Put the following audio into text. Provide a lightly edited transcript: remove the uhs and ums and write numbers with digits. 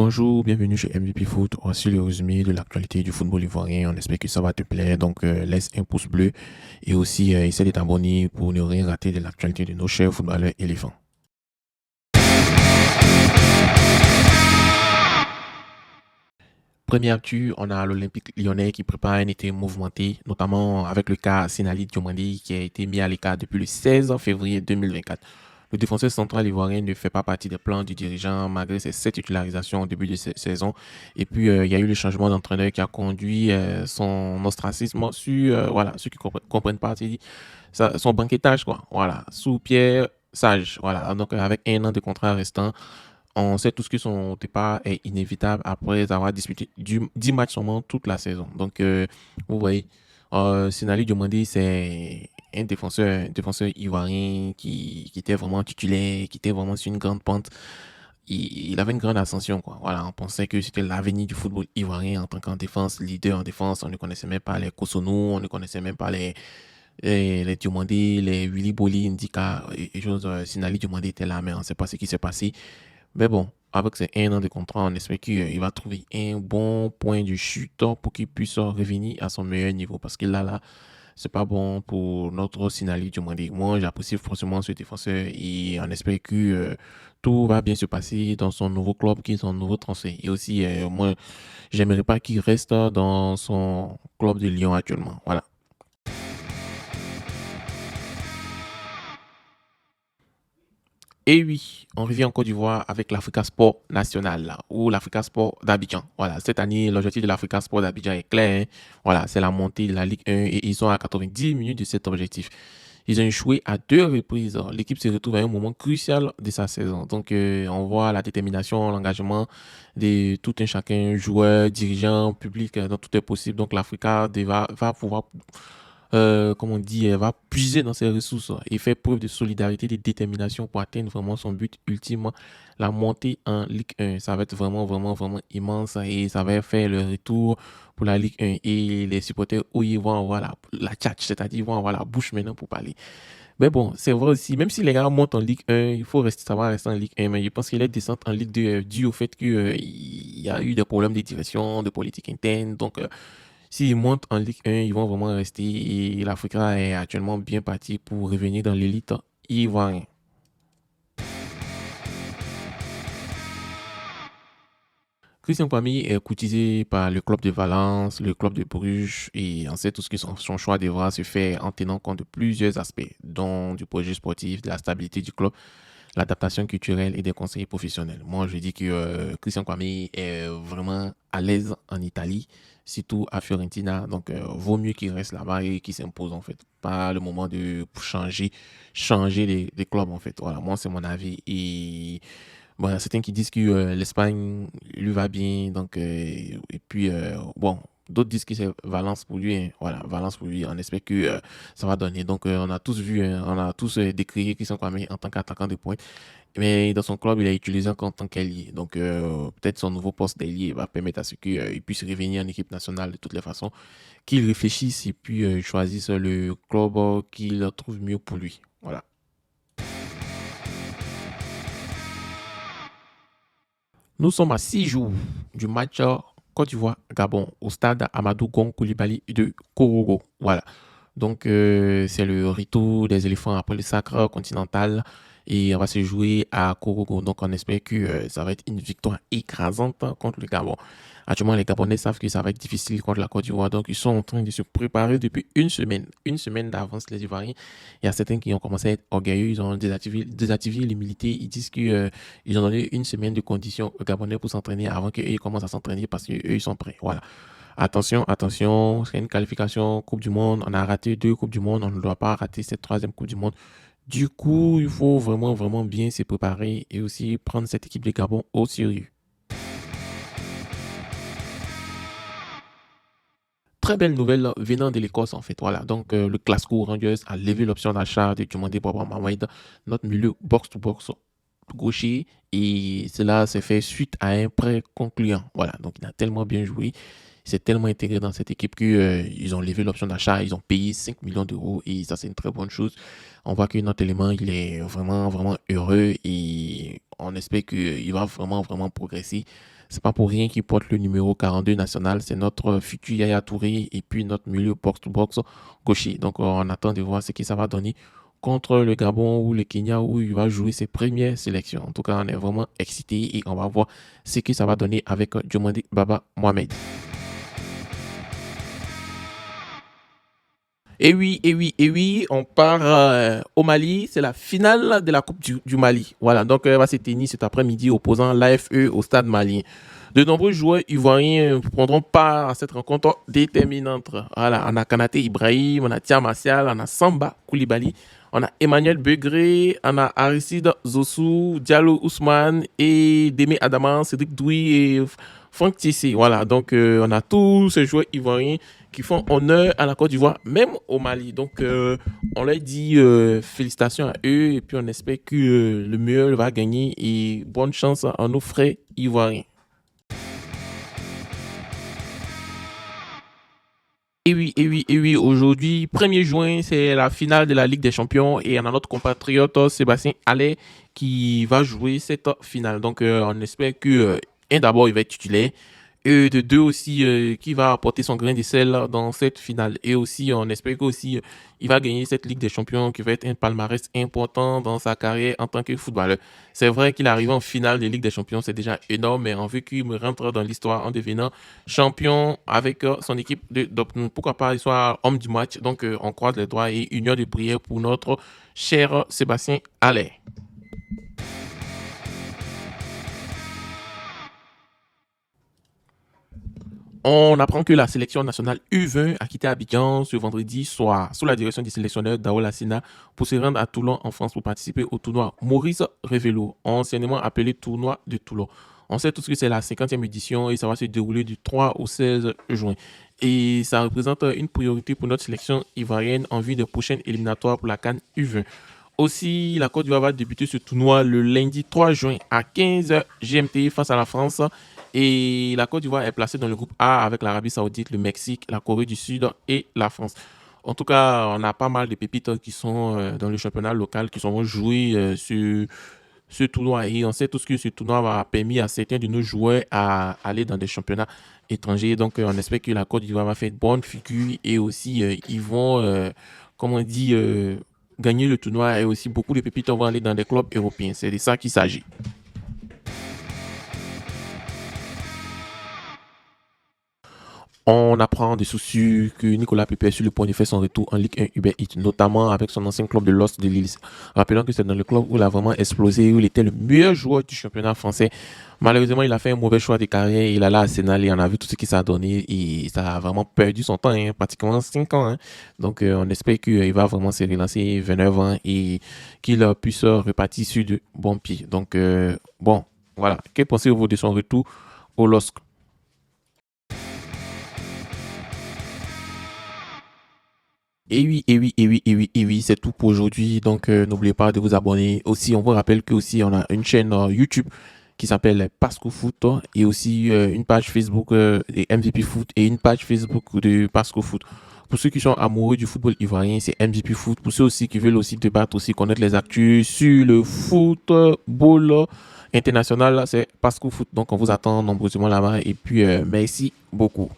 Bonjour, bienvenue chez MVP Foot. Voici le résumé de l'actualité du football ivoirien. On espère que ça va te plaire. Donc, laisse un pouce bleu et aussi essaie de t'abonner pour ne rien rater de l'actualité de nos chers footballeurs éléphants. Première actu, on a l'Olympique lyonnais qui prépare un été mouvementé, notamment avec le cas Sinali Diomandi qui a été mis à l'écart depuis le 16 février 2024. Le défenseur central ivoirien ne fait pas partie des plans du dirigeant malgré ses 7 titularisations au début de cette saison. Et puis, il y a eu le changement d'entraîneur qui a conduit son ostracisme sur, voilà, ceux qui ne comprennent pas, son banquetage, quoi. Voilà, sous Pierre Sage. Voilà, donc avec un an de contrat restant, on sait tous que son départ est inévitable après avoir disputé 10 matchs seulement toute la saison. Donc, vous voyez, Sinali Diomandi, c'est un défenseur ivoirien qui était vraiment titulaire, qui était vraiment sur une grande pente. Il avait une grande ascension, quoi. Voilà, on pensait que c'était l'avenir du football ivoirien en tant qu'en défense, leader en défense. On ne connaissait même pas les Kosonou, on ne connaissait même pas les Diomandi, les Willy Boli, Indika et choses. Sinali Diomandi était là, mais on ne sait pas ce qui s'est passé. Mais bon, avec ces un an de contrat, on espère qu'il va trouver un bon point de chute pour qu'il puisse revenir à son meilleur niveau. Parce que là, c'est pas bon pour notre Sinali Diomandé. Moi, j'apprécie forcément ce défenseur et on espère que tout va bien se passer dans son nouveau club, qui est son nouveau transfert. Et aussi, moi, j'aimerais pas qu'il reste dans son club de Lyon actuellement. Voilà. Et oui, on revient en Côte d'Ivoire avec l'Africa Sport National là, ou l'Africa Sport d'Abidjan. Voilà, cette année, l'objectif de l'Africa Sport d'Abidjan est clair, hein. Voilà, c'est la montée de la Ligue 1 et ils sont à 90 minutes de cet objectif. Ils ont échoué à deux reprises. L'équipe se retrouve à un moment crucial de sa saison. Donc, on voit la détermination, l'engagement de tout un chacun, joueur, dirigeant, public, donc tout est possible. Donc, l'Africa va pouvoir comme on dit, elle va puiser dans ses ressources et faire preuve de solidarité, de détermination pour atteindre vraiment son but ultime, la montée en Ligue 1. Ça va être vraiment, vraiment, vraiment immense et ça va faire le retour pour la Ligue 1. Et les supporters, où ils vont avoir la tchatch, c'est-à-dire ils vont avoir la bouche maintenant pour parler. Mais bon, c'est vrai aussi, même si les gars montent en Ligue 1, il faut rester, savoir rester en Ligue 1. Mais je pense qu'il est descente en Ligue 2 dû au fait qu'il y a eu des problèmes de direction, de politique interne. Donc, s'ils montent en Ligue 1, ils vont vraiment rester et l'Africa est actuellement bien parti pour revenir dans l'élite ivoirienne. Christian Kwame est courtisé par le club de Valence, le club de Bruges et on sait tous que son choix devra se faire en tenant compte de plusieurs aspects, dont du projet sportif, de la stabilité du club, l'adaptation culturelle et des conseils professionnels. Moi, je dis que Christian Kwame est vraiment à l'aise en Italie, surtout à Fiorentina. Donc, vaut mieux qu'il reste là-bas et qu'il s'impose, en fait. Pas le moment de changer les clubs, en fait. Voilà, moi, c'est mon avis. Et bon, il y a certains qui disent que l'Espagne lui va bien. Donc, et puis, bon, d'autres disent que c'est Valence pour lui, hein. Voilà, Valence pour lui. On espère que ça va donner. Donc, on a tous vu, hein, on a tous décrié Christian Kwame en tant qu'attaquant de pointe. Mais dans son club, il a utilisé encore en tant qu'ailier. Donc, peut-être son nouveau poste d'ailier va permettre à ce qu'il puisse revenir en équipe nationale de toutes les façons, qu'il réfléchisse et puis choisisse le club qu'il trouve mieux pour lui. Voilà. Nous sommes à 6 jours du match Côte d'Ivoire-Gabon au stade Amadou Gon Koulibaly de Korogo. Voilà. Donc, c'est le retour des éléphants après le sacre continental et on va se jouer à Korogo. Donc, on espère que ça va être une victoire écrasante contre le Gabon. Actuellement, les Gabonais savent que ça va être difficile contre la Côte d'Ivoire. Donc, ils sont en train de se préparer depuis une semaine. Une semaine d'avance, les Ivoiriens. Il y a certains qui ont commencé à être orgueilleux. Ils ont désactivé l'humilité. Ils disent que ils ont donné une semaine de conditions aux Gabonais pour s'entraîner avant qu'eux commencent à s'entraîner parce qu'eux, ils sont prêts. Voilà. Attention, attention, c'est une qualification Coupe du Monde. On a raté deux Coupes du Monde. On ne doit pas rater cette troisième Coupe du Monde. Du coup, il faut vraiment, vraiment bien se préparer et aussi prendre cette équipe de Gabon au sérieux. Très belle nouvelle venant de l'Écosse en fait. Voilà, donc le Glasgow Rangers a levé l'option d'achat de Djumandi Boba Mahmoud, notre milieu box-to-box gaucher, et cela s'est fait suite à un prêt concluant. Voilà, donc il a tellement bien joué, il s'est tellement intégré dans cette équipe qu'ils ont levé l'option d'achat, ils ont payé 5 millions d'euros et ça c'est une très bonne chose. On voit que notre élément il est vraiment vraiment heureux et on espère qu'il va vraiment vraiment progresser C'est pas pour rien qu'il porte le numéro 42 national. C'est notre futur Yaya Touré et puis notre milieu box-to-box gaucher. Donc, on attend de voir ce que ça va donner contre le Gabon ou le Kenya où il va jouer ses premières sélections. En tout cas, on est vraiment excités et on va voir ce que ça va donner avec Diomandé Baba Mohamed. Et oui, et oui, et oui, on part au Mali. C'est la finale de la Coupe du Mali. Voilà, donc elle va se tenir cet après-midi opposant l'AFE au stade malien. De nombreux joueurs ivoiriens prendront part à cette rencontre déterminante. Voilà, on a Kanaté Ibrahim, on a Tia Martial, on a Samba Koulibaly, on a Emmanuel Begré, on a Aristide Zossou, Diallo Ousmane et Deme Adama, Cédric Douy et Franck Tissé. Voilà, donc on a tous ces joueurs ivoiriens qui font honneur à la Côte d'Ivoire, même au Mali. Donc, on leur dit félicitations à eux et puis on espère que le meilleur va gagner et bonne chance à nos frères ivoiriens. Et oui, et oui, et oui, aujourd'hui, 1er juin, c'est la finale de la Ligue des Champions et on a notre compatriote Sébastien Haller qui va jouer cette finale. Donc, on espère que, d'abord, il va être titulaire et de deux aussi, qui va apporter son grain de sel dans cette finale. Et aussi, on espère qu'aussi, il va gagner cette Ligue des Champions qui va être un palmarès important dans sa carrière en tant que footballeur. C'est vrai qu'il arrive en finale de Ligue des Champions, c'est déjà énorme, mais on veut qu'il me rentre dans l'histoire en devenant champion avec son équipe de Dortmund. Pourquoi pas, il soit homme du match. Donc, on croise les doigts et union de prière pour notre cher Sébastien Haller. On apprend que la sélection nationale U20 a quitté Abidjan ce vendredi soir sous la direction du sélectionneur Dao Lassina pour se rendre à Toulon en France pour participer au tournoi Maurice Révélo, anciennement appelé tournoi de Toulon. On sait tous que c'est la 50e édition et ça va se dérouler du 3 au 16 juin. Et ça représente une priorité pour notre sélection ivoirienne en vue des prochaines éliminatoires pour la CAN U20. Aussi, la Côte d'Ivoire va débuter ce tournoi le lundi 3 juin à 15h GMT face à la France. Et la Côte d'Ivoire est placée dans le groupe A avec l'Arabie Saoudite, le Mexique, la Corée du Sud et la France. En tout cas, on a pas mal de pépites qui sont dans le championnat local, qui sont joués sur ce tournoi. Et on sait tous que ce tournoi a permis à certains de nos joueurs à aller dans des championnats étrangers. Donc, on espère que la Côte d'Ivoire va faire de bonnes figures et aussi ils vont, comme on dit, gagner le tournoi. Et aussi, beaucoup de pépites vont aller dans des clubs européens. C'est de ça qu'il s'agit. On apprend des soucis que Nicolas Pepe est sur le point de faire son retour en Ligue 1 Uber Eats, notamment avec son ancien club de Lost de Lille. Rappelons que c'est dans le club où il a vraiment explosé, où il était le meilleur joueur du championnat français. Malheureusement, il a fait un mauvais choix de carrière. Il allait à Arsenal et on a vu tout ce qui s'est donné et ça a vraiment perdu son temps, hein, pratiquement 5 ans. Hein. Donc, on espère qu'il va vraiment se relancer 29 ans et qu'il puisse repartir sur de bons pieds. Donc, bon, voilà. Que pensez-vous de son retour au LOSC? Et oui, et oui, et oui, et oui, et oui, c'est tout pour aujourd'hui. Donc, n'oubliez pas de vous abonner. Aussi, on vous rappelle que aussi on a une chaîne YouTube qui s'appelle Pasco Foot et aussi une page Facebook des MVP Foot et une page Facebook de Pasco Foot. Pour ceux qui sont amoureux du football ivoirien, c'est MVP Foot. Pour ceux aussi qui veulent aussi débattre, aussi connaître les actus sur le football international, c'est Pasco Foot. Donc, on vous attend nombreusement là-bas. Et puis, merci beaucoup.